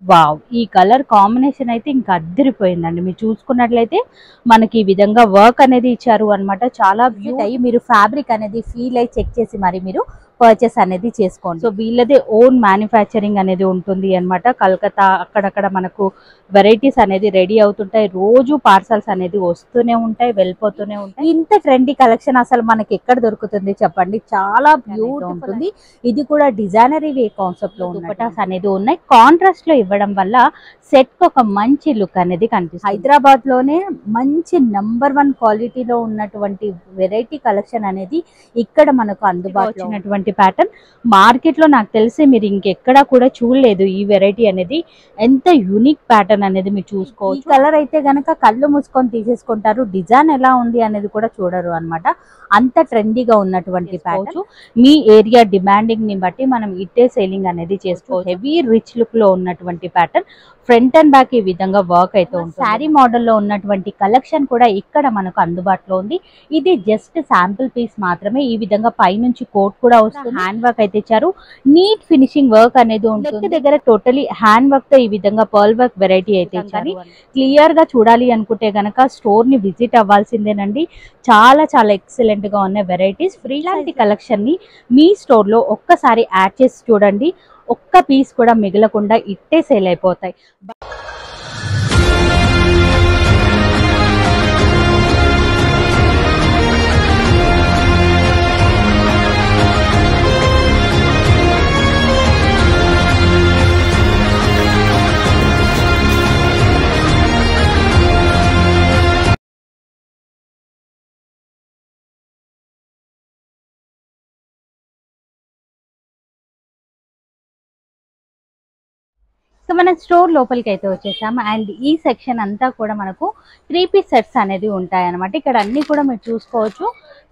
Wow! ఈ colour combination అయితే ఇంకా అద్దిరిపోయిందండి. మీరు చూసుకున్నట్లయితే మనకి ఈ విధంగా వర్క్ అనేది ఇచ్చారు అన్నమాట. చాలా బ్యూటిఫుల్. మీరు ఫ్యాబ్రిక్ అనేది ఫీల్ అయ్యి చెక్ చేసి మరి మీరు పర్చేస్ అనేది చేసుకోండి. సో వీళ్ళదే ఓన్ మ్యానుఫ్యాక్చరింగ్ అనేది ఉంటుంది అన్నమాట. కలకత్తా అక్కడక్కడ మనకు వెరైటీస్ అనేది రెడీ అవుతుంటాయి. రోజు పార్సల్స్ అనేది వస్తూనే ఉంటాయి, వెళ్ళిపోతూనే ఉంటాయి. ఇంత ట్రెండీ కలెక్షన్ అసలు మనకి ఎక్కడ దొరుకుతుంది చెప్పండి. చాలా బ్యూటిఫుల్ ఉంటుంది. ఇది కూడా డిజైనరీ వే కాన్సెప్ట్ లో దుపటాస్ అనేది ఉన్నాయి. కాంట్రాస్ట్ లో ఇవ్వడం వల్ల సెట్ కి ఒక మంచి లుక్ అనేది కనిపిస్తుంది. హైదరాబాద్ లోనే మంచి నంబర్ 1 క్వాలిటీలో ఉన్నటువంటి వెరైటీ కలెక్షన్ అనేది ఇక్కడ మనకు అందుబాటులో ఉన్నటువంటి ప్యాటర్న్. మార్కెట్ లో నాకు తెలిసి మీరు ఇంకెక్కడా కూడా చూడలేదు ఈ వెరైటీ అనేది. ఎంత యూనిక్ ప్యాటర్న్ అనేది మీరు చూసుకోవచ్చు. ఈ కలర్ అయితే గనక కళ్ళు మూసుకొని తీసేసుకుంటారు. డిజైన్ ఎలా ఉంది అనేది కూడా చూడరు అన్నమాట. అంత ట్రెండీగా ఉన్నటువంటి ప్యాటర్న్. మీ ఏరియా డిమాండింగ్ ని బట్టి మనం ఇట్టే సేలింగ్ అనేది చేసుకోవచ్చు. హెవీ రిచ్ లుక్ లో ఉన్నటువంటి ప్యాటర్న్. ఫ్రంట్ అండ్ బ్యాక్ ఈ విధంగా వర్క్ అయితే ఉంటుంది. శారీ మోడల్లో ఉన్నటువంటి కలెక్షన్ కూడా ఇక్కడ మనకు అందుబాటులో ఉంది. ఇది జస్ట్ శాంపుల్ పీస్ మాత్రమే. ఈ విధంగా పైనుంచి కోట్ కూడా వస్తుంది. హ్యాండ్ వర్క్ అయితే ఇచ్చారు. నీట్ ఫినిషింగ్ వర్క్ అనేది ఉంటుంది. దగ్గర టోటలీ హ్యాండ్ వర్క్ తో ఈ విధంగా పర్ల్ వర్క్ వెరైటీ అయితే ఇచ్చారు. క్లియర్ గా చూడాలి అనుకుంటే గనక స్టోర్ ని విజిట్ అవ్వాల్సిందేనండి. చాలా చాలా ఎక్సలెంట్ గా ఉన్న వెరైటీస్. ఫ్రీలాంటి కలెక్షన్ ని మీ స్టోర్ లో ఒక్కసారి యాడ్ చేసి చూడండి. ఒక్క పీస్ కూడా మిగలకుండా ఇట్టే సేల్ అయిపోతాయి. సో మనం స్టోర్ లోపలికి అయితే వచ్చేసాము. అండ్ ఈ సెక్షన్ అంతా కూడా మనకు 3 పీస్ సెట్స్ అనేది ఉంటాయి అనమాట. ఇక్కడ అన్ని కూడా మీరు చూసుకోవచ్చు.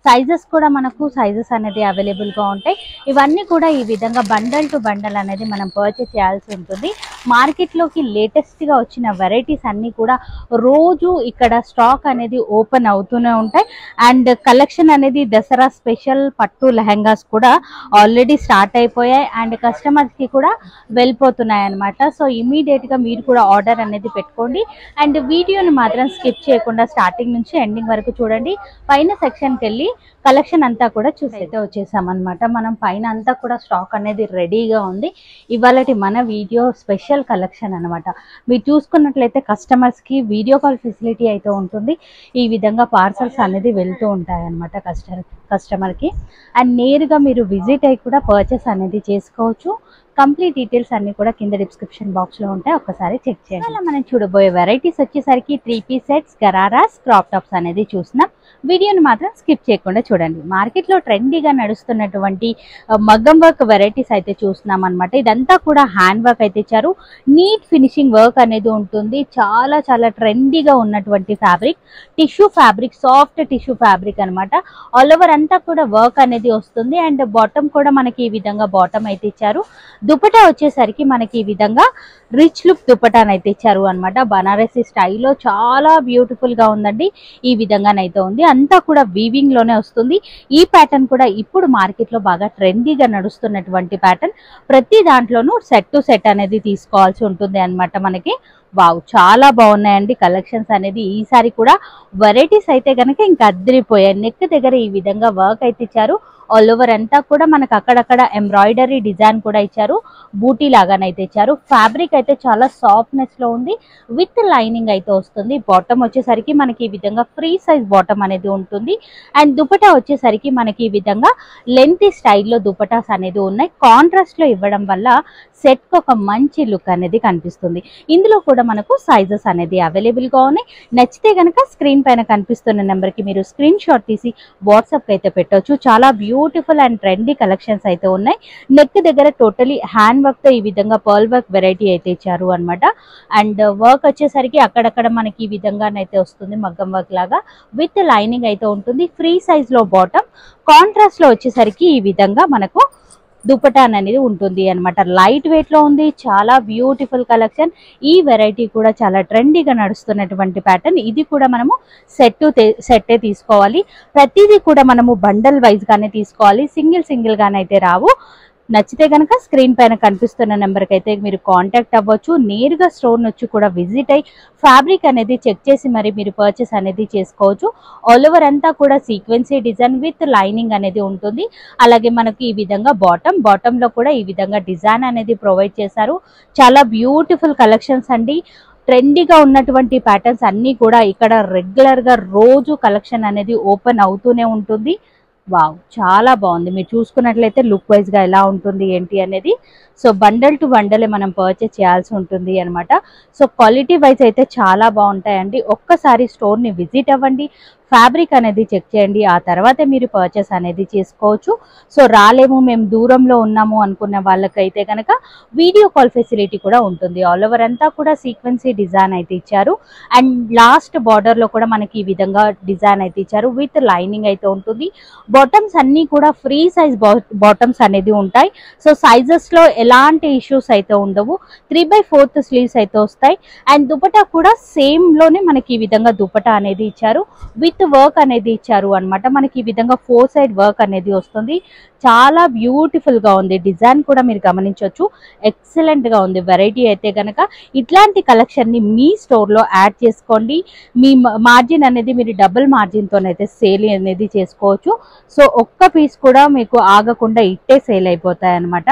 సైజెస్ కూడా మనకు సైజెస్ అనేది అవైలబుల్గా ఉంటాయి. ఇవన్నీ కూడా ఈ విధంగా బండల్ టు బండల్ అనేది మనం పర్చేస్ చేయాల్సి ఉంటుంది. మార్కెట్లోకి లేటెస్ట్గా వచ్చిన వెరైటీస్ అన్నీ కూడా రోజు ఇక్కడ స్టాక్ అనేది ఓపెన్ అవుతూనే ఉంటాయి. అండ్ కలెక్షన్ అనేది దసరా స్పెషల్ పట్టు లెహంగాస్ కూడా ఆల్రెడీ స్టార్ట్ అయిపోయాయి. అండ్ కస్టమర్స్కి కూడా వెళ్ళిపోతున్నాయి అనమాట. సో ఇమీడియట్గా మీరు కూడా ఆర్డర్ అనేది పెట్టుకోండి. అండ్ వీడియోని మాత్రం స్కిప్ చేయకుండా స్టార్టింగ్ నుంచి ఎండింగ్ వరకు చూడండి. పైన సెక్షన్కి వెళ్ళి కలెక్షన్ అంతా కూడా చూసైతే వచ్చేసామన్నమాట. మనం పైన అంతా కూడా స్టాక్ అనేది రెడీగా ఉంది. ఇవాళటి మన వీడియో స్పెషల్ కలెక్షన్ అనమాట. మీరు చూసుకున్నట్లయితే కస్టమర్స్కి వీడియో కాల్ ఫెసిలిటీ అయితే ఉంటుంది. ఈ విధంగా పార్సల్స్ అనేది వెళ్తూ ఉంటాయి అన్నమాట కస్టమర్కి. అండ్ నేరుగా మీరు విజిట్ అయ్యి కూడా పర్చేస్ అనేది చేసుకోవచ్చు. కంప్లీట్ డీటెయిల్స్ అన్ని కూడా కింద డిస్క్రిప్షన్ బాక్స్ లో ఉంటాయి. ఒక్కసారి చెక్ చేయండి. అలా మనం చూడబోయే వెరైటీస్ వచ్చేసరికి 3 పీస్ సెట్స్, గరారాస్, క్రాప్ టాప్స్ అనేది చూస్తున్నాం. వీడియోని మాత్రం స్కిప్ చేయకుండా చూడండి. మార్కెట్ లో ట్రెండీగా నడుస్తున్నటువంటి మగ్గం వర్క్ వెరైటీస్ అయితే చూస్తున్నాం అనమాట. ఇదంతా కూడా హ్యాండ్ వర్క్ అయితే ఇచ్చారు. నీట్ ఫినిషింగ్ వర్క్ అనేది ఉంటుంది. చాలా చాలా ట్రెండీగా ఉన్నటువంటి fabric, tissue fabric, soft tissue fabric అనమాట. ఆల్ ఓవర్ అంతా కూడా వర్క్ అనేది వస్తుంది. అండ్ బాటమ్ కూడా మనకి ఈ విధంగా బాటమ్ అయితే ఇచ్చారు. దుపటా వచ్చేసరికి మనకి ఈ విధంగా రిచ్ లుక్ దుపటానైతే ఇచ్చారు అనమాట. బనారసి స్టైల్లో చాలా బ్యూటిఫుల్ గా ఉందండి. ఈ విధంగానైతే ఉంది. అంతా కూడా వీవింగ్ లోనే వస్తుంది. ఈ ప్యాటర్న్ కూడా ఇప్పుడు మార్కెట్ లో బాగా ట్రెండీగా నడుస్తున్నటువంటి ప్యాటర్న్. ప్రతి దాంట్లోనూ సెట్ టు సెట్ అనేది తీసుకోవాల్సి ఉంటుంది అనమాట మనకి. వావ్, చాలా బాగున్నాయండి కలెక్షన్స్ అనేది. ఈసారి కూడా వెరైటీస్ అయితే కనుక ఇంకా అద్దరిపోయాయి. నెక్ దగ్గర ఈ విధంగా వర్క్ అయితే ఇచ్చారు. ఆల్ ఓవర్ అంతా కూడా మనకు అక్కడక్కడ ఎంబ్రాయిడరీ డిజైన్ కూడా ఇచ్చారు. బూటీ లాగానైతే ఇచ్చారు. ఫ్యాబ్రిక్ అయితే చాలా సాఫ్ట్నెస్ లో ఉంది. విత్ లైనింగ్ అయితే వస్తుంది. బాటమ్ వచ్చేసరికి మనకి ఈ విధంగా ఫ్రీ సైజ్ బాటమ్ అనేది ఉంటుంది. అండ్ దుపటా వచ్చేసరికి మనకి ఈ విధంగా లెంతీ స్టైల్లో దుపటాస్ అనేది ఉన్నాయి. కాంట్రాస్ట్ లో ఇవ్వడం వల్ల సెట్ కి ఒక మంచి లుక్ అనేది కనిపిస్తుంది. ఇందులో కూడా మనకు సైజెస్ అనేది అవైలబుల్ గా ఉన్నాయి. నచ్చితే కనుక స్క్రీన్ పైన కనిపిస్తున్న నెంబర్ కి మీరు స్క్రీన్ షాట్ తీసి వాట్సాప్ కి అయితే పెట్టవచ్చు. చాలా బ్యూటిఫుల్ అండ్ ట్రెండీ కలెక్షన్స్ అయితే ఉన్నాయి. నెక్ దగ్గర టోటలీ హ్యాండ్ వర్క్ తో ఈ విధంగా పర్ల్ వర్క్ వెరైటీ అయితే ఇచ్చారు అనమాట. అండ్ వర్క్ వచ్చేసరికి అక్కడక్కడ మనకి ఈ విధంగానైతే వస్తుంది. మగ్గం వర్క్ లాగా విత్ లైనింగ్ అయితే ఉంటుంది. ఫ్రీ సైజ్ లో బాటమ్, కాంట్రాస్ట్ లో వచ్చేసరికి ఈ విధంగా మనకు దుపటా అనేది ఉంటుంది అనమాట. లైట్ వెయిట్ లో ఉంది. చాలా బ్యూటిఫుల్ కలెక్షన్. ఈ వెరైటీ కూడా చాలా ట్రెండీగా నడుస్తున్నటువంటి ప్యాటర్న్. ఇది కూడా మనము సెట్టే తీసుకోవాలి. ప్రతిదీ కూడా మనము బండల్ వైజ్ గానే తీసుకోవాలి. సింగిల్ గానైతే రావు. నచ్చితే కనుక స్క్రీన్ పైన కనిపిస్తున్న నెంబర్కి అయితే మీరు కాంటాక్ట్ అవ్వచ్చు. నేరుగా స్టోర్ నుంచి కూడా విజిట్ అయ్యి ఫ్యాబ్రిక్ అనేది చెక్ చేసి మరి మీరు పర్చేస్ అనేది చేసుకోవచ్చు. ఆల్ ఓవర్ అంతా కూడా సీక్వెన్సీ డిజైన్ విత్ లైనింగ్ అనేది ఉంటుంది. అలాగే మనకి ఈ విధంగా బాటంలో కూడా ఈ విధంగా డిజైన్ అనేది ప్రొవైడ్ చేశారు. చాలా బ్యూటిఫుల్ కలెక్షన్స్ అండి. ట్రెండీగా ఉన్నటువంటి ప్యాటర్న్స్ అన్నీ కూడా ఇక్కడ రెగ్యులర్గా రోజు కలెక్షన్ అనేది ఓపెన్ అవుతూనే ఉంటుంది. వావ్, చాలా బాగుంది. మీరు చూసుకున్నట్లయితే లుక్ వైజ్గా ఎలా ఉంటుంది ఏంటి అనేది. సో బండల్ టు బండలే మనం పర్చేస్ చేయాల్సి ఉంటుంది అనమాట. సో క్వాలిటీ వైజ్ అయితే చాలా బాగుంటాయండి. ఒక్కసారి స్టోర్ని విజిట్ అవ్వండి, ఫ్యాబ్రిక్ అనేది చెక్ చేయండి, ఆ తర్వాతే మీరు పర్చేస్ అనేది చేసుకోవచ్చు. సో రాలేము, మేము దూరంలో ఉన్నాము అనుకున్న వాళ్ళకైతే కనుక వీడియో కాల్ ఫెసిలిటీ కూడా ఉంటుంది. ఆల్ ఓవర్ అంతా కూడా సీక్వెన్సీ డిజైన్ అయితే ఇచ్చారు. అండ్ లాస్ట్ బార్డర్లో కూడా మనకి ఈ విధంగా డిజైన్ అయితే ఇచ్చారు. విత్ లైనింగ్ అయితే ఉంటుంది. బాటమ్స్ అన్నీ కూడా ఫ్రీ సైజ్ బాటమ్స్ అనేది ఉంటాయి. సో సైజెస్లో ఎలాంటి ఇష్యూస్ అయితే ఉండవు. 3/4 స్లీవ్స్ అయితే వస్తాయి. అండ్ దుపట్టా కూడా సేమ్లోనే మనకి ఈ విధంగా దుపట్టా అనేది ఇచ్చారు. విత్ వర్క్ అనేది ఇచ్చారు అనమాట. మనకి ఈ విధంగా 4 సైడ్ వర్క్ అనేది వస్తుంది. చాలా బ్యూటిఫుల్ గా ఉంది. డిజైన్ కూడా మీరు గమనించవచ్చు, ఎక్సలెంట్ గా ఉంది. వెరైటీ అయితే కనుక ఇట్లాంటి కలెక్షన్ ని మీ స్టోర్ లో యాడ్ చేసుకోండి. మీ మార్జిన్ అనేది మీరు డబుల్ మార్జిన్ తోనైతే సేల్ అనేది చేసుకోవచ్చు. సో ఒక్క పీస్ కూడా మీకు ఆగకుండా ఇట్టే సేల్ అయిపోతాయి అనమాట.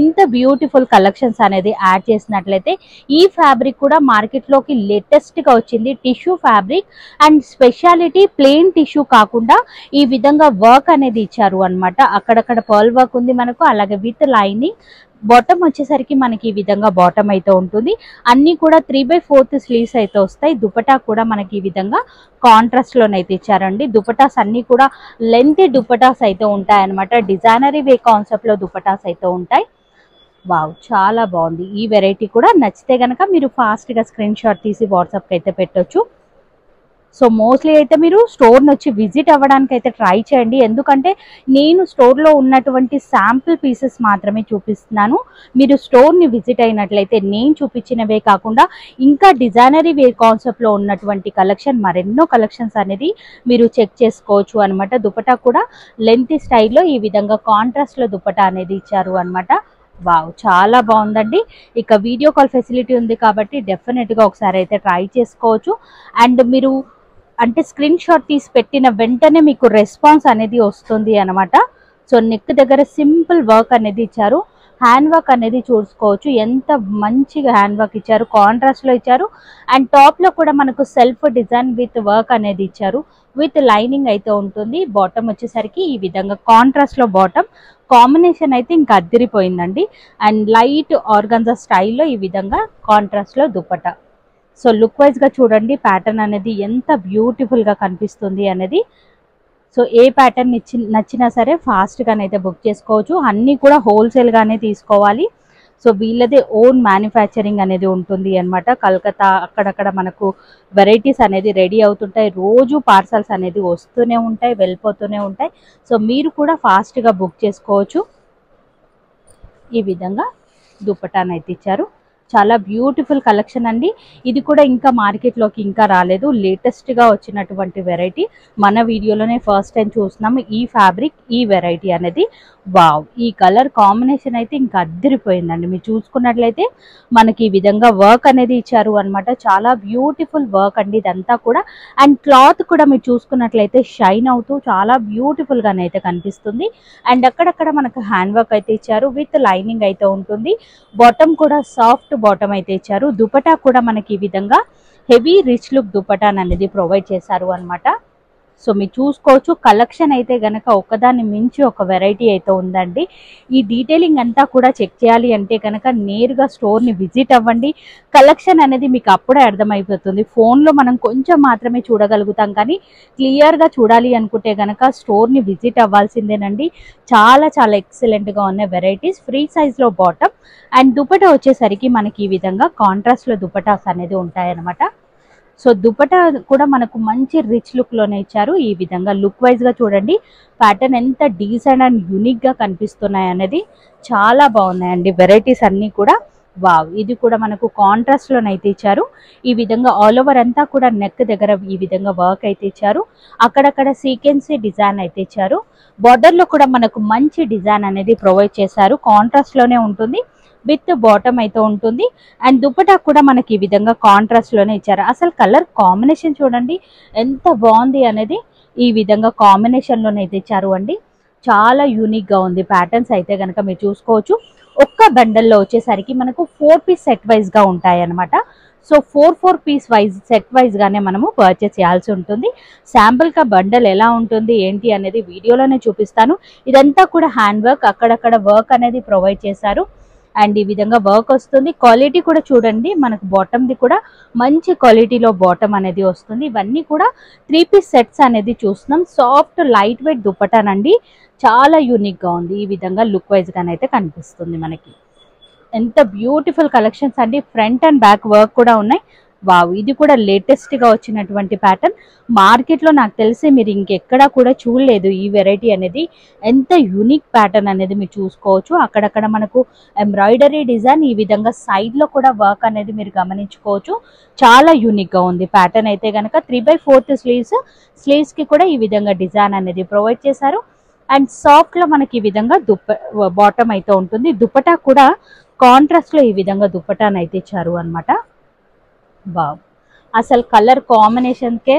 ఇంత బ్యూటిఫుల్ కలెక్షన్స్ అనేది యాడ్ చేసినట్లయితే ఈ ఫ్యాబ్రిక్ కూడా మార్కెట్ లోకి లేటెస్ట్ గా వచ్చింది. Tissue fabric and speciality plain tissue కాకుండా ఈ విధంగా వర్క్ అనేది ఇచ్చారు అనమాట. అక్కడక్కడ పర్ల్ వర్క్ ఉంది మనకు. అలాగే విత్ లైనింగ్. బాటమ్ వచ్చేసరికి మనకి ఈ విధంగా బాటమ్ అయితే ఉంటుంది. అన్ని కూడా 3/4 స్లీవ్స్ అయితే వస్తాయి. దుపట్టా కూడా మనకి ఈ విధంగా కాంట్రాస్ట్ లోనైతే ఇచ్చారండి. దుపటాస్ అన్ని కూడా లెంత్ దుపటాస్ అయితే ఉంటాయి అనమాట. డిజైనరీ వే కాన్సెప్ట్ లో దుపటాస్ అయితే ఉంటాయి. వావ్, చాలా బాగుంది. ఈ వెరైటీ కూడా నచ్చితే కనుక మీరు ఫాస్ట్ గా స్క్రీన్ షాట్ తీసి వాట్సాప్ కి అయితే పెట్టొచ్చు. సో మోస్ట్లీ అయితే మీరు స్టోర్ని వచ్చి విజిట్ అవ్వడానికి అయితే ట్రై చేయండి. ఎందుకంటే నేను స్టోర్లో ఉన్నటువంటి శాంపుల్ పీసెస్ మాత్రమే చూపిస్తున్నాను. మీరు స్టోర్ని విజిట్ అయినట్లయితే నేను చూపించినవే కాకుండా ఇంకా డిజైనరీ వేర్ కాన్సెప్ట్లో ఉన్నటువంటి కలెక్షన్, మరెన్నో కలెక్షన్స్ అనేది మీరు చెక్ చేసుకోవచ్చు అనమాట. దుపట్టా కూడా లెంత్ స్టైల్లో ఈ విధంగా కాంట్రాస్ట్లో దుపట్టా అనేది ఇచ్చారు అనమాట. వావ్, చాలా బాగుందండి. ఇక వీడియో కాల్ ఫెసిలిటీ ఉంది కాబట్టి డెఫినెట్గా ఒకసారి అయితే ట్రై చేసుకోవచ్చు. అండ్ మీరు అంటే స్క్రీన్ షాట్ తీసి పెట్టిన వెంటనే మీకు రెస్పాన్స్ అనేది వస్తుంది అనమాట. సో నెక్ దగ్గర సింపుల్ వర్క్ అనేది ఇచ్చారు. హ్యాండ్ వర్క్ అనేది చూసుకోవచ్చు, ఎంత మంచిగా హ్యాండ్ వర్క్ ఇచ్చారు, కాంట్రాస్ట్లో ఇచ్చారు. అండ్ టాప్లో కూడా మనకు సెల్ఫ్ డిజైన్ విత్ వర్క్ అనేది ఇచ్చారు. విత్ లైనింగ్ అయితే ఉంటుంది. బాటమ్ వచ్చేసరికి ఈ విధంగా కాంట్రాస్ట్లో బాటమ్ కాంబినేషన్ అయితే ఇంకా అద్దిరిపోయిందండి. అండ్ లైట్ ఆర్గన్జా స్టైల్లో ఈ విధంగా కాంట్రాస్ట్లో దుపట్టా. సో లుక్ వైజ్గా చూడండి ప్యాటర్న్ అనేది ఎంత బ్యూటిఫుల్గా కనిపిస్తుంది అనేది. సో ఏ ప్యాటర్న్ నచ్చినా సరే ఫాస్ట్గానైతే బుక్ చేసుకోవచ్చు. అన్నీ కూడా హోల్సేల్గానే తీసుకోవాలి. సో వీళ్ళదే ఓన్ మ్యానుఫ్యాక్చరింగ్ అనేది ఉంటుంది అనమాట. కలకత్తా అక్కడక్కడ మనకు వెరైటీస్ అనేది రెడీ అవుతుంటాయి. రోజు పార్సల్స్ అనేది వస్తూనే ఉంటాయి, వెళ్ళిపోతూనే ఉంటాయి. సో మీరు కూడా ఫాస్ట్గా బుక్ చేసుకోవచ్చు. ఈ విధంగా దుపట్టానైతే ఇచ్చారు. చాలా బ్యూటిఫుల్ కలెక్షన్ అండి. ఇది కూడా ఇంకా మార్కెట్లోకి ఇంకా రాలేదు, లేటెస్ట్గా వచ్చినటువంటి వెరైటీ. మన వీడియోలోనే ఫస్ట్ టైం చూస్తున్నాము ఈ ఫ్యాబ్రిక్, ఈ వెరైటీ అనేది. వావ్, ఈ కలర్ కాంబినేషన్ అయితే ఇంకా అద్దిరిపోయిందండి. మీరు చూసుకున్నట్లయితే మనకి ఈ విధంగా వర్క్ అనేది ఇచ్చారు అనమాట. చాలా బ్యూటిఫుల్ వర్క్ అండి ఇదంతా కూడా. అండ్ క్లాత్ కూడా మీరు చూసుకున్నట్లయితే షైన్ అవుతూ చాలా బ్యూటిఫుల్గానైతే కనిపిస్తుంది. అండ్ అక్కడక్కడ మనకు హ్యాండ్ వర్క్ అయితే ఇచ్చారు. విత్ లైనింగ్ అయితే ఉంటుంది. బాటమ్ కూడా సాఫ్ట్ బాటమ్ అయితే ఇచ్చారు. దుపట్టా కూడా మనకి ఈ విధంగా హెవీ రిచ్ లుక్ దుపట్టా అనేది ప్రొవైడ్ చేశారు అనమాట. సో మీరు చూసుకోవచ్చు కలెక్షన్ అయితే గనక ఒకదాన్ని మించి ఒక వెరైటీ అయితే ఉందండి. ఈ డీటెయిలింగ్ అంతా కూడా చెక్ చేయాలి అంటే కనుక నేరుగా స్టోర్ని విజిట్ అవ్వండి. కలెక్షన్ అనేది మీకు అప్పుడే అర్థమైపోతుంది. ఫోన్లో మనం కొంచెం మాత్రమే చూడగలుగుతాం, కానీ క్లియర్గా చూడాలి అనుకుంటే కనుక స్టోర్ని విజిట్ అవ్వాల్సిందేనండి. చాలా చాలా ఎక్సలెంట్గా ఉన్న వెరైటీస్. ఫ్రీ సైజ్లో బాటమ్ అండ్ దుపట్టా వచ్చేసరికి మనకి ఈ విధంగా కాంట్రాస్ట్లో దుపటాస్ అనేది ఉంటాయన్నమాట. సో దుపట్టా కూడా మనకు మంచి రిచ్ లుక్లోనే ఇచ్చారు. ఈ విధంగా లుక్ వైజ్గా చూడండి ప్యాటర్న్ ఎంత డీసెంట్ అండ్ యూనిక్గా కనిపిస్తున్నాయి అనేది. చాలా బాగున్నాయండి వెరైటీస్ అన్నీ కూడా. వావ్, ఇది కూడా మనకు కాంట్రాస్ట్ లోనైతే ఇచ్చారు. ఈ విధంగా ఆల్ ఓవర్ అంతా కూడా నెక్ దగ్గర ఈ విధంగా వర్క్ అయితే ఇచ్చారు. అక్కడక్కడ సీక్వెన్సీ డిజైన్ అయితే ఇచ్చారు. బార్డర్ లో కూడా మనకు మంచి డిజైన్ అనేది ప్రొవైడ్ చేశారు. కాంట్రాస్ట్ లోనే ఉంటుంది, విత్ బాటమ్ అయితే ఉంటుంది. అండ్ దుపట్టా కూడా మనకి ఈ విధంగా కాంట్రాస్ట్ లోనే ఇచ్చారు. అసలు కలర్ కాంబినేషన్ చూడండి ఎంత బాగుంది అనేది. ఈ విధంగా కాంబినేషన్ లోనైతే ఇచ్చారు అండి. చాలా యూనిక్ గా ఉంది. ప్యాటర్న్స్ అయితే కనుక మీరు చూసుకోవచ్చు. ఒక్క బండల్లో వచ్చేసరికి మనకు 4 పీస్ సెట్ వైజ్ గా ఉంటాయి అనమాట. So 4 piece wise set wise గానే మనము పర్చేస్ చేయాల్సి ఉంటుంది. శాంపుల్ గా బండల్ ఎలా ఉంటుంది ఏంటి అనేది వీడియోలోనే చూపిస్తాను. ఇదంతా కూడా హ్యాండ్ వర్క్, అక్కడక్కడ వర్క్ అనేది ప్రొవైడ్ చేశారు. అండ్ ఈ విధంగా వర్క్ వస్తుంది. క్వాలిటీ కూడా చూడండి, మనకు బాటమ్ది కూడా మంచి క్వాలిటీలో బాటమ్ అనేది వస్తుంది. ఇవన్నీ కూడా 3 పీస్ సెట్స్ అనేది చూస్తున్నాం. సాఫ్ట్ లైట్ వెయిట్ దుపట్టానండి. చాలా యూనిక్ గా ఉంది. ఈ విధంగా లుక్ వైజ్ గానైతే కనిపిస్తుంది మనకి. ఎంత బ్యూటిఫుల్ కలెక్షన్స్ అండి. ఫ్రంట్ అండ్ బ్యాక్ వర్క్ కూడా ఉన్నాయి. వావ్, ఇది కూడా లేటెస్ట్ గా వచ్చినటువంటి ప్యాటర్న్. మార్కెట్ లో నాకు తెలిసి మీరు ఇంకెక్కడా కూడా చూడలేదు ఈ వెరైటీ అనేది. ఎంత యూనిక్ ప్యాటర్న్ అనేది మీరు చూసుకోవచ్చు. అక్కడక్కడ మనకు ఎంబ్రాయిడరీ డిజైన్, ఈ విధంగా సైడ్ లో కూడా వర్క్ అనేది మీరు గమనించుకోవచ్చు. చాలా యూనిక్ గా ఉంది ప్యాటర్న్ అయితే కనుక. 3/4 స్లీవ్స్ కి కూడా ఈ విధంగా డిజైన్ అనేది ప్రొవైడ్ చేశారు. అండ్ సాఫ్ట్ లో మనకి ఈ విధంగా బాటమ్ అయితే ఉంటుంది. దుపట్టా కూడా కాంట్రాస్ట్ లో ఈ విధంగా దుపట్టాను అయితే ఇచ్చారు అనమాట. వావ్, అసలు కలర్ కాంబినేషన్ కే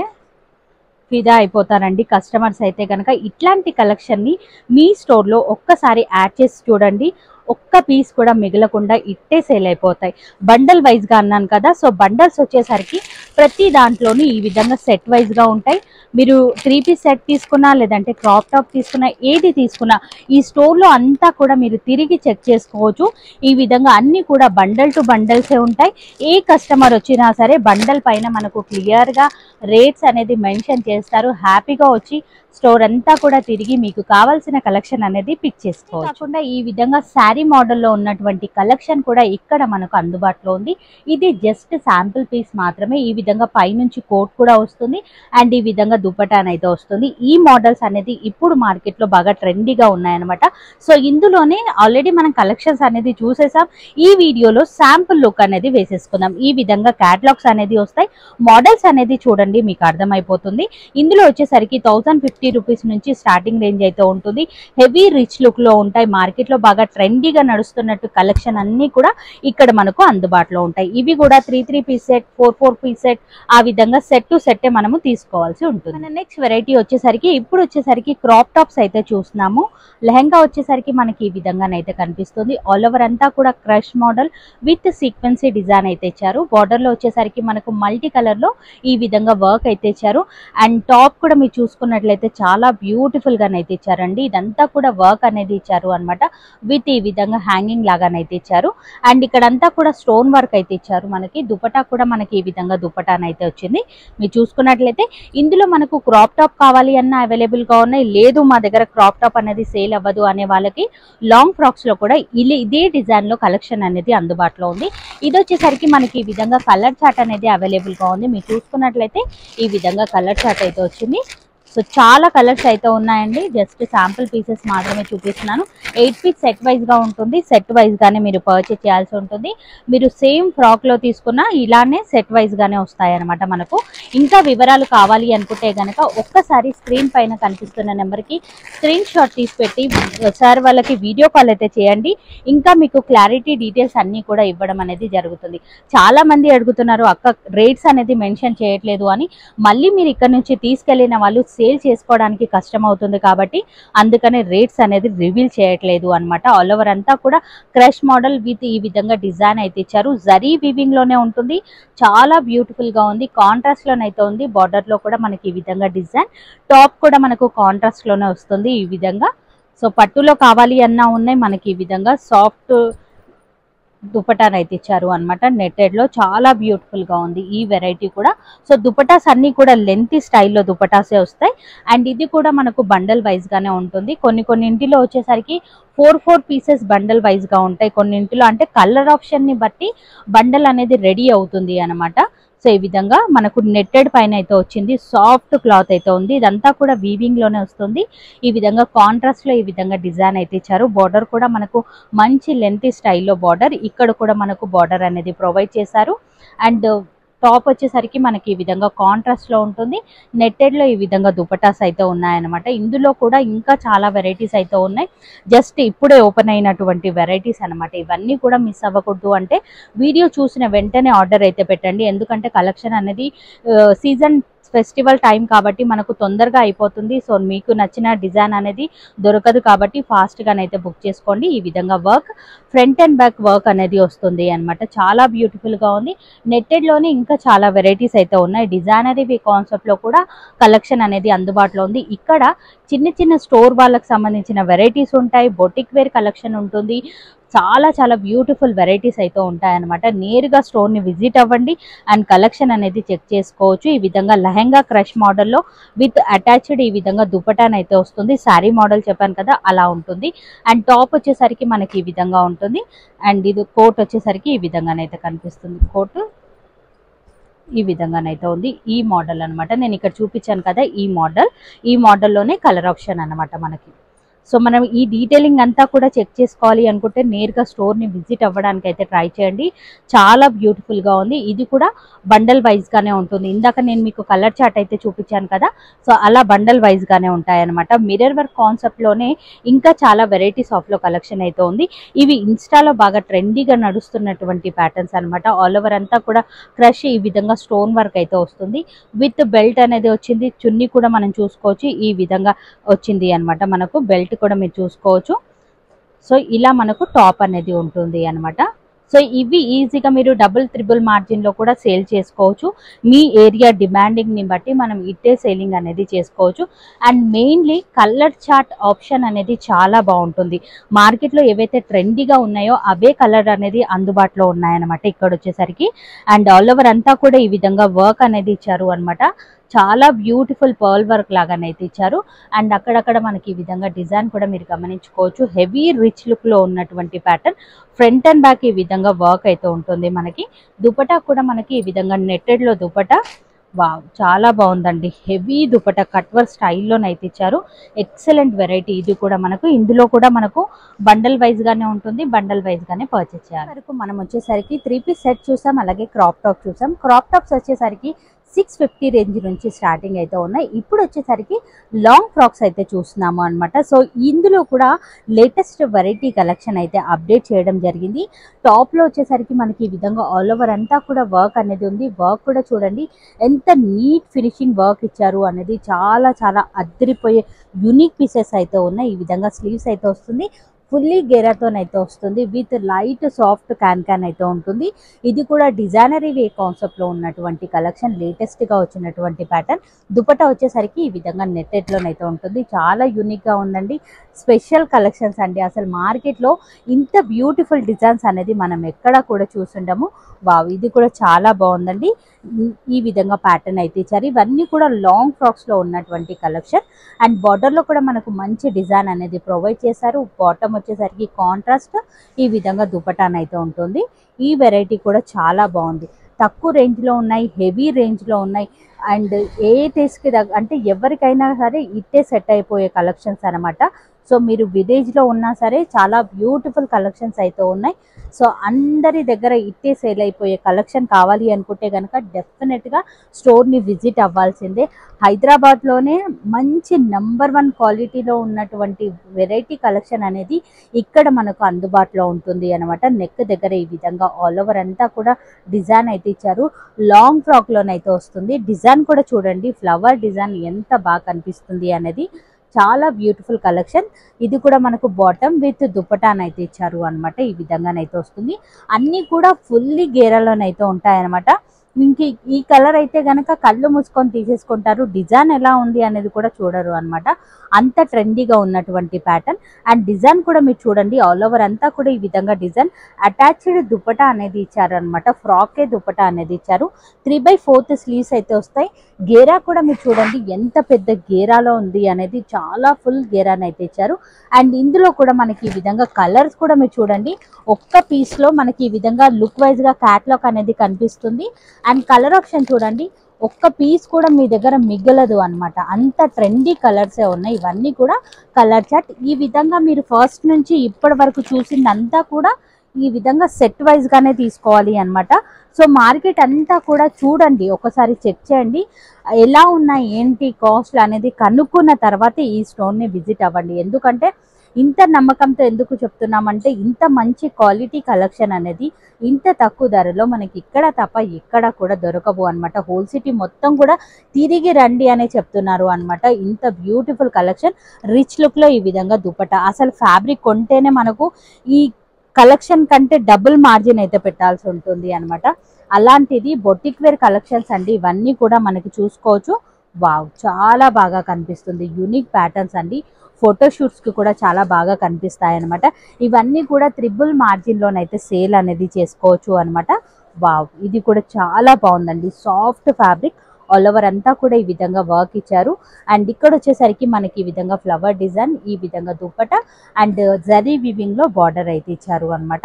ఫిదా అయిపోతారండి కస్టమర్స్ అయితే కనుక. ఇట్లాంటి కలెక్షన్ ని మీ స్టోర్ లో ఒక్కసారి యాడ్ చేసి చూడండి. ఒక్క పీస్ కూడా మిగలకుండా ఇట్టే సేల్ అయిపోతాయి. బండల్ వైజ్ గా అన్నాను కదా. సో బండల్స్ వచ్చేసరికి ప్రతి దాంట్లోనూ ఈ విధంగా సెట్ వైజ్ గా ఉంటాయి. మీరు 3 పీస్ సెట్ తీసుకున్నా, లేదంటే క్రాప్ టాప్ తీసుకున్నా, ఏది తీసుకున్నా ఈ స్టోర్ లో అంతా కూడా మీరు తిరిగి చెక్ చేసుకోవచ్చు. ఈ విధంగా అన్ని కూడా బండల్ టు బండల్సే ఉంటాయి. ఏ కస్టమర్ వచ్చినా సరే బండల్ పైన మనకు క్లియర్ గా రేట్స్ అనేది మెన్షన్ చేస్తారు. హ్యాపీగా వచ్చి స్టోర్ అంతా కూడా తిరిగి మీకు కావాల్సిన కలెక్షన్ అనేది పిక్ చేసుకోవచ్చు. కాకుండా ఈ విధంగా శారీ మోడల్లో ఉన్నటువంటి కలెక్షన్ కూడా ఇక్కడ మనకు అందుబాటులో ఉంది. ఇది జస్ట్ శాంపుల్ పీస్ మాత్రమే. ఈ విధంగా పైనుంచి కోట్ కూడా వస్తుంది. అండ్ ఈ విధంగా దుపట్టాన్ అయితే వస్తుంది. ఈ మోడల్స్ అనేది ఇప్పుడు మార్కెట్ లో బాగా ట్రెండీగా ఉన్నాయన్నమాట. సో ఇందులోనే ఆల్రెడీ మనం కలెక్షన్స్ అనేది చూసేసాం. ఈ వీడియోలో శాంపుల్ లుక్ అనేది వేసేసుకుందాం. ఈ విధంగా క్యాటలాగ్స్ అనేది వస్తాయి. మోడల్స్ అనేది చూడండి, మీకు అర్థమైపోతుంది. ఇందులో వచ్చేసరికి 1050 రూపీస్ నుంచి స్టార్టింగ్ రేంజ్ అయితే ఉంటుంది. హెవీ రిచ్ లుక్ లో ఉంటాయి. మార్కెట్ లో బాగా ట్రెండీగా నడుస్తున్నట్టు కలెక్షన్ అన్ని కూడా ఇక్కడ మనకు అందుబాటులో ఉంటాయి. ఇవి కూడా 3 పీస్ సెట్, 4 పీస్ సెట్, ఆ విధంగా సెట్ టు సెట్ మనము తీసుకోవాల్సి ఉంటుంది. నెక్స్ట్ వెరైటీ వచ్చేసరికి ఇప్పుడు వచ్చేసరికి క్రాప్ టాప్స్ అయితే చూస్తున్నాము. లెహంగా వచ్చేసరికి మనకి ఈ విధంగానైతే కనిపిస్తుంది. ఆల్ ఓవర్ అంతా కూడా క్రష్ మోడల్ విత్ సీక్వెన్సీ డిజైన్ అయితే ఇచ్చారు. బార్డర్ లో వచ్చేసరికి మనకు మల్టీ కలర్ లో ఈ విధంగా వర్క్ అయితే ఇచ్చారు. అండ్ టాప్ కూడా మీరు చూసుకున్నట్లయితే చాలా బ్యూటిఫుల్ గానైతే ఇచ్చారండి. ఇదంతా కూడా వర్క్ అనేది ఇచ్చారు అనమాట. విత్ ఈ విధంగా హ్యాంగింగ్ లాగానైతే ఇచ్చారు. అండ్ ఇక్కడంతా కూడా స్టోన్ వర్క్ అయితే ఇచ్చారు. మనకి దుపట్టా కూడా మనకి ఈ విధంగా దుపట్టానైతే వచ్చింది. మీరు చూసుకున్నట్లయితే ఇందులో మనకు క్రాప్ టాప్ కావాలి అన్న అవైలబుల్ గా ఉన్నాయి. లేదు మా దగ్గర క్రాప్ టాప్ అనేది సేల్ అవ్వదు అనే వాళ్ళకి లాంగ్ ఫ్రాక్స్ లో కూడా ఇదే డిజైన్ లో కలెక్షన్ అనేది అందుబాటులో ఉంది. ఇది వచ్చేసరికి మనకి ఈ విధంగా కలర్ చార్ట్ అనేది అవైలబుల్ గా ఉంది. మీరు చూసుకున్నట్లయితే ఈ విధంగా కలర్ చార్ట్ అయితే వచ్చింది. సో చాలా కలర్స్ అయితే ఉన్నాయండి. జస్ట్ శాంపుల్ పీసెస్ మాత్రమే చూపిస్తున్నాను. 8 పీస్ సెట్ వైజ్ గా ఉంటుంది. సెట్ వైజ్ గానే మీరు పర్చేస్ చేయాల్సి ఉంటుంది. మీరు సేమ్ ఫ్రాక్ లో తీసుకున్నా ఇలానే సెట్ వైజ్ గానే వస్తాయి అనమాట. మనకు ఇంకా వివరాలు కావాలి అనుకుంటే గనక ఒక్కసారి స్క్రీన్ పైన కనిపిస్తున్న నెంబర్ కి స్క్రీన్ షాట్ తీసి పెట్టి సార్ వాళ్ళకి వీడియో కాల్ అయితే చేయండి. ఇంకా మీకు క్లారిటీ డీటెయిల్స్ అన్ని కూడా ఇవ్వడం అనేది జరుగుతుంది. చాలా మంది అడుగుతున్నారు అక్క రేట్స్ అనేది మెన్షన్ చేయట్లేదు అని. మళ్ళీ మీరు ఇక్కడ నుంచి తీసుకెళ్లిన వాళ్ళు సేల్ చేసుకోవడానికి కష్టం అవుతుంది కాబట్టి అందుకనే రేట్స్ అనేది రివీల్ చేయట్లేదు అనమాట. ఆల్ ఓవర్ అంతా కూడా క్రష్ మోడల్ విత్ ఈ విధంగా డిజైన్ అయితే ఇచ్చారు. జరీ వీవింగ్ లోనే ఉంటుంది. చాలా బ్యూటిఫుల్ గా ఉంది. కాంట్రాస్ట్ లోనైతే ఉంది. బార్డర్ లో కూడా మనకి ఈ విధంగా డిజైన్, టాప్ కూడా మనకు కాంట్రాస్ట్ లోనే వస్తుంది ఈ విధంగా. సో పట్టులో కావాలి అన్నా ఉన్నాయి. మనకి ఈ విధంగా సాఫ్ట్ దుపట్టాను అయితే ఇచ్చారు అనమాట. నెట్టెడ్ లో చాలా బ్యూటిఫుల్ గా ఉంది ఈ వెరైటీ కూడా. సో దుపటాస్ అన్ని కూడా లెంత్ స్టైల్లో దుపటాసే వస్తాయి. అండ్ ఇది కూడా మనకు బండల్ వైజ్ గానే ఉంటుంది. కొన్ని ఇంటిలో వచ్చేసరికి 4 పీసెస్ బండల్ వైజ్ గా ఉంటాయి. కొన్నింటిలో అంటే కలర్ ఆప్షన్ ని బట్టి బండల్ అనేది రెడీ అవుతుంది అనమాట. సో ఈ విధంగా మనకు నెట్టెడ్ పైన అయితే వచ్చింది, సాఫ్ట్ క్లాత్ అయితే ఉంది. ఇదంతా కూడా వీవింగ్ లోనే వస్తుంది. ఈ విధంగా కాంట్రాస్ట్ లో ఈ విధంగా డిజైన్ అయితే ఇచ్చారు. బార్డర్ కూడా మనకు మంచి లెంత్ స్టైల్లో బార్డర్, ఇక్కడ కూడా మనకు బార్డర్ అనేది ప్రొవైడ్ చేశారు. అండ్ టాప్ వచ్చేసరికి మనకి ఈ విధంగా కాంట్రాస్ట్ లో ఉంటుంది. నెట్టెడ్ లో ఈ విధంగా దుపటాస్ అయితే ఉన్నాయన్నమాట. ఇందులో కూడా ఇంకా చాలా వెరైటీస్ అయితే ఉన్నాయి. జస్ట్ ఇప్పుడే ఓపెన్ అయినటువంటి వెరైటీస్ అనమాట. ఇవన్నీ కూడా మిస్ అవ్వకూడదు అంటే వీడియో చూసిన వెంటనే ఆర్డర్ అయితే పెట్టండి. ఎందుకంటే కలెక్షన్ అనేది సీజన్ ఫెస్టివల్ టైం కాబట్టి మనకు తొందరగా అయిపోతుంది. సో మీకు నచ్చిన డిజైన్ అనేది దొరకదు కాబట్టి ఫాస్ట్గానైతే బుక్ చేసుకోండి. ఈ విధంగా work front and back work అనేది వస్తుంది అనమాట. చాలా బ్యూటిఫుల్గా ఉంది. నెట్టెడ్లోనే ఇంకా చాలా వెరైటీస్ అయితే ఉన్నాయి. డిజైనరీ కాన్సెప్ట్లో కూడా కలెక్షన్ అనేది అందుబాటులో ఉంది. ఇక్కడ చిన్న చిన్న స్టోర్ వాళ్ళకి సంబంధించిన వెరైటీస్ ఉంటాయి. బొటిక్ వేర్ కలెక్షన్ ఉంటుంది. చాలా చాలా బ్యూటిఫుల్ వెరైటీస్ అయితే ఉంటాయన్నమాట. నేరుగా స్టోర్ని విజిట్ అవ్వండి అండ్ కలెక్షన్ అనేది చెక్ చేసుకోవచ్చు. ఈ విధంగా లెహెంగా క్రష్ మోడల్లో విత్ అటాచ్డ్ ఈ విధంగా దుపటాన్ అయితే వస్తుంది. శారీ మోడల్ చెప్పాను కదా అలా ఉంటుంది. అండ్ టాప్ వచ్చేసరికి మనకి ఈ విధంగా ఉంటుంది. అండ్ ఇది కోట్ వచ్చేసరికి ఈ విధంగానైతే కనిపిస్తుంది. కోట్ ఈ విధంగానైతే ఉంది. ఈ మోడల్ అనమాట. నేను ఇక్కడ చూపించాను కదా ఈ మోడల్లోనే కలర్ ఆప్షన్ అనమాట మనకి. సో మనం ఈ డీటెయిలింగ్ అంతా కూడా చెక్ చేసుకోవాలి అనుకుంటే నేరుగా స్టోర్ని విజిట్ అవ్వడానికి అయితే ట్రై చేయండి. చాలా బ్యూటిఫుల్గా ఉంది. ఇది కూడా బండల్ వైజ్గానే ఉంటుంది. ఇందాక నేను మీకు కలర్ చార్ట్ అయితే చూపించాను కదా, సో అలా బండల్ వైజ్గానే ఉంటాయన్నమాట. మిర్రర్ వర్క్ కాన్సెప్ట్లోనే ఇంకా చాలా వెరైటీస్ ఆఫ్లో కలెక్షన్ అయితే ఉంది. ఇవి ఇన్స్టాలో బాగా ట్రెండీగా నడుస్తున్నటువంటి ప్యాటర్న్స్ అనమాట. ఆల్ ఓవర్ అంతా కూడా క్రష్ ఈ విధంగా స్టోన్ వర్క్ అయితే వస్తుంది. విత్ బెల్ట్ అనేది వచ్చింది. చున్నీ కూడా మనం చూసుకోవచ్చు ఈ విధంగా వచ్చింది అనమాట. మనకు బెల్ట్ కూడా మీరు చూసుకోవచ్చు. సో ఇలా మనకు టాప్ అనేది ఉంటుంది అనమాట. సో ఇవి ఈజీగా మీరు డబుల్ త్రిబుల్ మార్జిన్లో కూడా సేల్ చేసుకోవచ్చు. మీ ఏరియా డిమాండింగ్ని బట్టి మనం ఇట్టే సేలింగ్ అనేది చేసుకోవచ్చు. And mainly colour chart option అనేది చాలా బాగుంటుంది. మార్కెట్లో ఏవైతే ట్రెండీగా ఉన్నాయో అవే కలర్ అనేది అందుబాటులో ఉన్నాయన్నమాట ఇక్కడ వచ్చేసరికి. అండ్ ఆల్ ఓవర్ అంతా కూడా ఈ విధంగా వర్క్ అనేది ఇచ్చారు అనమాట. చాలా బ్యూటిఫుల్ పర్ల్ వర్క్ లాగానైతే ఇచ్చారు. అండ్ అక్కడక్కడ మనకి ఈ విధంగా డిజైన్ కూడా మీరు గమనించుకోవచ్చు. హెవీ రిచ్ లుక్లో ఉన్నటువంటి ప్యాటర్న్. ఫ్రంట్ అండ్ బ్యాక్ ఈ విధంగా వర్క్ అయితే ఉంటుంది మనకి. దుపటా కూడా మనకి ఈ విధంగా నెట్టెడ్లో దుపటా. వావ్, చాలా బాగుందండి. హెవీ దుపటా కట్ వర్క్ స్టైల్లోనైతే ఇచ్చారు. Excellent variety. ఇది కూడా మనకు ఇందులో కూడా మనకు బండల్ వైజ్గానే ఉంటుంది. బండల్ వైజ్గానే పర్చేస్ చేయాలి. వరకు మనం వచ్చేసరికి 3 పీస్ సెట్ చూసాం. అలాగే క్రాప్ టాప్ చూసాం. క్రాప్ టాప్స్ వచ్చేసరికి 650 రేంజ్ నుంచి స్టార్టింగ్ అయితే ఉన్నాయి. ఇప్పుడు వచ్చేసరికి లాంగ్ ఫ్రాక్స్ అయితే చూస్తున్నాము అనమాట. సో ఇందులో కూడా లేటెస్ట్ వెరైటీ కలెక్షన్ అయితే అప్డేట్ చేయడం జరిగింది. టాప్లో వచ్చేసరికి మనకి ఈ విధంగా ఆల్ ఓవర్ అంతా కూడా వర్క్ అనేది ఉంది. వర్క్ కూడా చూడండి ఎంత నీట్ ఫినిషింగ్ వర్క్ ఇచ్చారు అనేది. చాలా చాలా అద్దరిపోయే యూనిక్ పీసెస్ అయితే ఉన్నాయి. ఈ విధంగా స్లీవ్స్ అయితే వస్తుంది. ఫుల్లీ గేరాతోనైతే వస్తుంది. విత్ లైట్ సాఫ్ట్ క్యాన్ అయితే ఉంటుంది. ఇది కూడా డిజైనరీ వే కాన్సెప్ట్లో ఉన్నటువంటి కలెక్షన్. లేటెస్ట్గా వచ్చినటువంటి ప్యాటర్న్. దుపట్టా వచ్చేసరికి ఈ విధంగా నెట్టెడ్లోనైతే ఉంటుంది. చాలా యూనిక్గా ఉందండి. స్పెషల్ కలెక్షన్స్ అండి. అసలు మార్కెట్లో ఇంత బ్యూటిఫుల్ డిజైన్స్ అనేది మనం ఎక్కడా కూడా చూసుండము. వావ్, ఇది కూడా చాలా బాగుందండి. ఈ విధంగా ప్యాటర్న్ అయితే ఇచ్చారు. ఇవన్నీ కూడా లాంగ్ ఫ్రాక్స్లో ఉన్నటువంటి కలెక్షన్. అండ్ బార్డర్లో కూడా మనకు మంచి డిజైన్ అనేది ప్రొవైడ్ చేశారు. బాటమ్ వచ్చేసరికి కాంట్రాస్ట్ ఈ విధంగా దుపటాన్ అయితే ఉంటుంది. ఈ వెరైటీ కూడా చాలా బాగుంది. తక్కువ రేంజ్లో ఉన్నాయి, హెవీ రేంజ్లో ఉన్నాయి. అండ్ ఏ టేస్ట్కి అంటే ఎవరికైనా సరే ఇట్టే సెట్ అయిపోయే కలెక్షన్స్ అనమాట. సో మీరు విలేజ్లో ఉన్నా సరే చాలా బ్యూటిఫుల్ కలెక్షన్స్ అయితే ఉన్నాయి. సో అందరి దగ్గర ఇట్టే సేల్ అయిపోయే కలెక్షన్ కావాలి అనుకుంటే కనుక డెఫినెట్గా స్టోర్ని విజిట్ అవ్వాల్సిందే. హైదరాబాద్లోనే మంచి నంబర్ 1 క్వాలిటీలో ఉన్నటువంటి వెరైటీ కలెక్షన్ అనేది ఇక్కడ మనకు అందుబాటులో ఉంటుంది అనమాట. నెక్ దగ్గర ఈ విధంగా ఆల్ ఓవర్ అంతా కూడా డిజైన్ అయితే ఇచ్చారు. లాంగ్ ఫ్రాక్లోనైతే వస్తుంది. డిజైన్ కూడా చూడండి, ఫ్లవర్ డిజైన్ ఎంత బాగా కనిపిస్తుంది అనేది. చాలా బ్యూటిఫుల్ కలెక్షన్. ఇది కూడా మనకు బాటమ్ విత్ దుపటాన్ అయితే ఇచ్చారు అనమాట. ఈ విధంగానైతే వస్తుంది. అన్నీ కూడా ఫుల్లీ గేరాలోనైతే ఉంటాయన్నమాట. ఇంక ఈ కలర్ అయితే కనుక కళ్ళు మూసుకొని తీసేసుకుంటారు. డిజైన్ ఎలా ఉంది అనేది కూడా చూడరు అనమాట. అంత ట్రెండీగా ఉన్నటువంటి ప్యాటర్న్. అండ్ డిజైన్ కూడా మీరు చూడండి ఆల్ ఓవర్ అంతా కూడా ఈ విధంగా డిజైన్. అటాచ్డ్ దుపటా అనేది ఇచ్చారు అనమాట. ఫ్రాకే దుపటా అనేది ఇచ్చారు. 3/4 స్లీవ్స్ అయితే వస్తాయి. గేరా కూడా మీరు చూడండి ఎంత పెద్ద గేరాలో ఉంది అనేది. చాలా ఫుల్ గేరాని అయితే ఇచ్చారు. అండ్ ఇందులో కూడా మనకి ఈ విధంగా కలర్స్ కూడా మీరు చూడండి ఒక్క పీస్లో మనకి ఈ విధంగా లుక్ వైజ్గా క్యాట్లాగ్ అనేది కనిపిస్తుంది. అండ్ కలర్ ఆప్షన్ చూడండి, ఒక్క పీస్ కూడా మీ దగ్గర మిగలదు అన్నమాట. అంత ట్రెండీ కలర్సే ఉన్నాయి. ఇవన్నీ కూడా కలర్ చార్ట్. ఈ విధంగా మీరు ఫస్ట్ నుంచి ఇప్పటి వరకు చూసిందంతా కూడా ఈ విధంగా సెట్ వైజ్ గానే తీసుకోవాలి అన్నమాట. సో మార్కెట్ అంతా కూడా చూడండి, ఒకసారి చెక్ చేయండి, ఎలా ఉన్నాయి ఏంటి కాస్ట్ అనేది కనుక్కున్న తర్వాత ఈ స్టోర్ ని విజిట్ అవ్వండి. ఎందుకంటే ఇంత నమ్మకంతో ఎందుకు చెప్తున్నామంటే, ఇంత మంచి క్వాలిటీ కలెక్షన్ అనేది ఇంత తక్కువ ధరలో మనకి ఇక్కడ తప్ప ఎక్కడ కూడా దొరకవు అన్నమాట. హోల్ సిటీ మొత్తం కూడా తిరిగి రండి అనే చెప్తున్నారు అన్నమాట. ఇంత బ్యూటిఫుల్ కలెక్షన్, రిచ్ లుక్ లో ఈ విధంగా దుపట్టా. అసలు ఫ్యాబ్రిక్ కొంటేనే మనకు ఈ కలెక్షన్ కంటే డబుల్ మార్జిన్ అయితే పెట్టాల్సి ఉంటుంది అన్నమాట. అలాంటిది బొటిక్ వేర్ కలెక్షన్స్ అండి. ఇవన్నీ కూడా మనకి చూసుకోవచ్చు. వావ్, చాలా బాగా కనిపిస్తుంది. యూనిక్ ప్యాటర్న్స్ అండి. ఫోటోషూట్స్ కి కూడా చాలా బాగా కనిపిస్తాయి అనమాట. ఇవన్నీ కూడా ట్రిపుల్ మార్జిన్ లోనైతే సేల్ అనేది చేసుకోవచ్చు అనమాట. వావ్, ఇది కూడా చాలా బాగుందండి. సాఫ్ట్ ఫ్యాబ్రిక్, ఆల్ ఓవర్ అంతా కూడా ఈ విధంగా వర్క్ ఇచ్చారు. అండ్ ఇక్కడ వచ్చేసరికి మనకి ఈ విధంగా ఫ్లవర్ డిజైన్, ఈ విధంగా దుపట్టా అండ్ జరీ వివింగ్ లో బార్డర్ అయితే ఇచ్చారు అన్నమాట.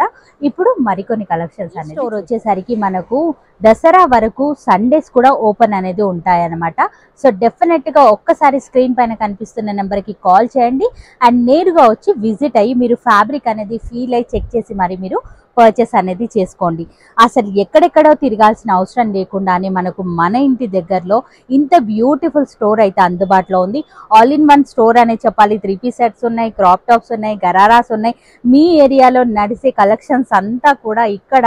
ఇప్పుడు మరికొన్ని కలెక్షన్స్ అనేది స్టోర్ వచ్చేసరికి మనకు దసరా వరకు సండేస్ కూడా ఓపెన్ అనేది ఉంటాయన్నమాట. సో డెఫినెట్ గా ఒక్కసారి స్క్రీన్ పైన కనిపిస్తున్న నెంబర్ కి కాల్ చేయండి అండ్ నేరుగా వచ్చి విజిట్ అయ్యి మీరు ఫ్యాబ్రిక్ అనేది ఫీల్ అయ్యి చెక్ చేసి మరి మీరు పర్చేస్ అనేది చేసుకోండి. అసలు ఎక్కడెక్కడో తిరగాల్సిన అవసరం లేకుండానే మనకు మన ఇంటి దగ్గరలో ఇంత బ్యూటిఫుల్ స్టోర్ అయితే అందుబాటులో ఉంది. ఆల్ ఇన్ వన్ స్టోర్ అనే చెప్పాలి. 3 పీస్ సెట్స్ ఉన్నాయి, క్రాప్ టాప్స్ ఉన్నాయి, గరారాస్ ఉన్నాయి. మీ ఏరియాలో నడిచే కలెక్షన్స్ అంతా కూడా ఇక్కడ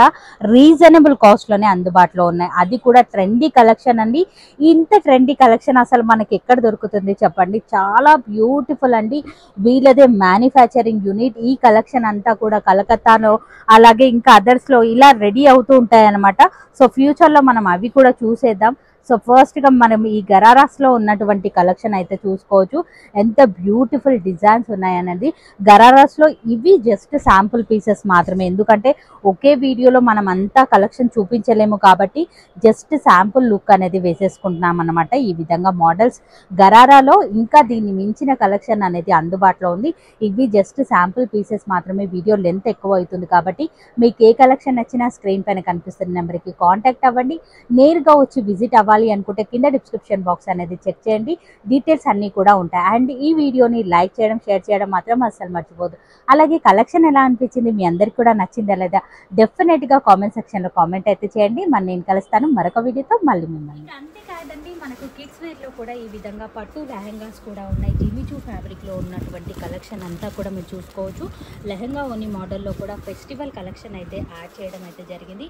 రీజనబుల్ కాస్ట్ లోనే అందుబాటులో ఉన్నాయి. అది కూడా ట్రెండీ కలెక్షన్ అండి. ఇంత ట్రెండీ కలెక్షన్ అసలు మనకి ఎక్కడ దొరుకుతుంది చెప్పండి. చాలా బ్యూటిఫుల్ అండి. వీళ్ళదే మ్యానుఫ్యాక్చరింగ్ యూనిట్. ఈ కలెక్షన్ అంతా కూడా కలకత్తాలో అలాగే ఇంకా అదర్స్ లో ఇలా రెడీ అవుతూ ఉంటాయి అన్నమాట. సో ఫ్యూచర్ లో మనం అవి కూడా చూసేద్దాం. సో ఫస్ట్ గా మనం ఈ గరారాస్ లో ఉన్నటువంటి కలెక్షన్ అయితే చూసుకోవచ్చు. ఎంత బ్యూటిఫుల్ డిజైన్స్ ఉన్నాయనేది. గరారాస్ లో ఇవి జస్ట్ శాంపుల్ పీసెస్ మాత్రమే, ఎందుకంటే ఒకే వీడియోలో మనం అంతా కలెక్షన్ చూపించలేము కాబట్టి జస్ట్ శాంపుల్ లుక్ అనేది వేసేసుకుంటున్నాం అనమాట. ఈ విధంగా మోడల్స్ గరారాలో ఇంకా దీన్ని మించిన కలెక్షన్ అనేది అందుబాటులో ఉంది. ఇవి జస్ట్ శాంపుల్ పీసెస్ మాత్రమే. వీడియో లెంత్ ఎక్కువ అవుతుంది కాబట్టి మీకు ఏ కలెక్షన్ నచ్చినా స్క్రీన్ పైన కనిపిస్తున్న నెంబర్కి కాంటాక్ట్ అవ్వండి. నేరుగా వచ్చి విజిట్ అవ్వాలి అనుకుంటే కింద డిస్క్రిప్షన్ బాక్స్ అనేది చెక్ చేయండి, డీటెయిల్స్ అన్నీ కూడా ఉంటాయి. అండ్ ఈ వీడియోని లైక్ చేయడం, షేర్ చేయడం మాత్రం అస్సలు మర్చిపోదు. అలాగే కలెక్షన్ ఎలా అనిపించింది, మీ అందరికి కూడా నచ్చిందా లేదా డెఫినెట్గా కామెంట్ సెక్షన్లో కామెంట్ అయితే చేయండి. మరి నేను కలుస్తాను మరొక వీడియోతో మళ్ళీ మిమ్మల్ని. అంతేకాదండి, మనకు కిడ్స్ వేర్లో కూడా ఈ విధంగా పట్టు లెహెంగాస్ కూడా ఉన్నాయి. జిమిచూ ఫ్యాబ్రిక్లో ఉన్నటువంటి కలెక్షన్ అంతా కూడా మీరు చూసుకోవచ్చు. లెహెంగా ఓని మోడల్లో కూడా ఫెస్టివల్ కలెక్షన్ అయితే యాడ్ చేయడం అయితే జరిగింది.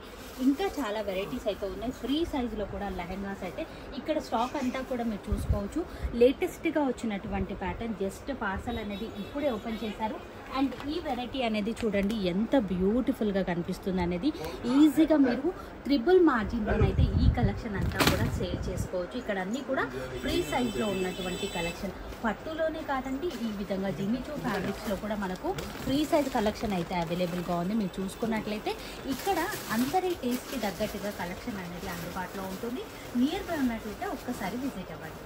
ఇంకా చాలా వెరైటీస్ అయితే ఉన్నాయి. ఫ్రీ సైజులో కూడా లెహెంగాస్ అయితే ఇక్కడ స్టాక్ అంతా కూడా మీరు చూసుకోవచ్చు. లేటెస్ట్గా వచ్చినటువంటి ప్యాటర్న్, జస్ట్ పార్సల్ అనేది ఇప్పుడే ఓపెన్ చేశారు. అండ్ ఈ వెరైటీ అనేది చూడండి ఎంత బ్యూటిఫుల్గా కనిపిస్తుంది అనేది. ఈజీగా మీరు ట్రిపుల్ మార్జిన్లోనైతే ఈ కలెక్షన్ అంతా కూడా సేల్ చేసుకోవచ్చు. ఇక్కడ అన్నీ కూడా ఫ్రీ సైజ్లో ఉన్నటువంటి కలెక్షన్. పట్టులోనే కాదండి, ఈ విధంగా జిమిచూ ఫ్యాబ్రిక్స్లో కూడా మనకు ఫ్రీ సైజ్ కలెక్షన్ అయితే అవైలబుల్గా ఉంది. మీరు చూసుకున్నట్లయితే ఇక్కడ అందరి టేస్ట్కి తగ్గట్టుగా కలెక్షన్ అనేది అందుబాటులో ఉంటుంది. నియర్ బై ఉన్నట్లయితే ఒక్కసారి విజిట్ అవ్వండి.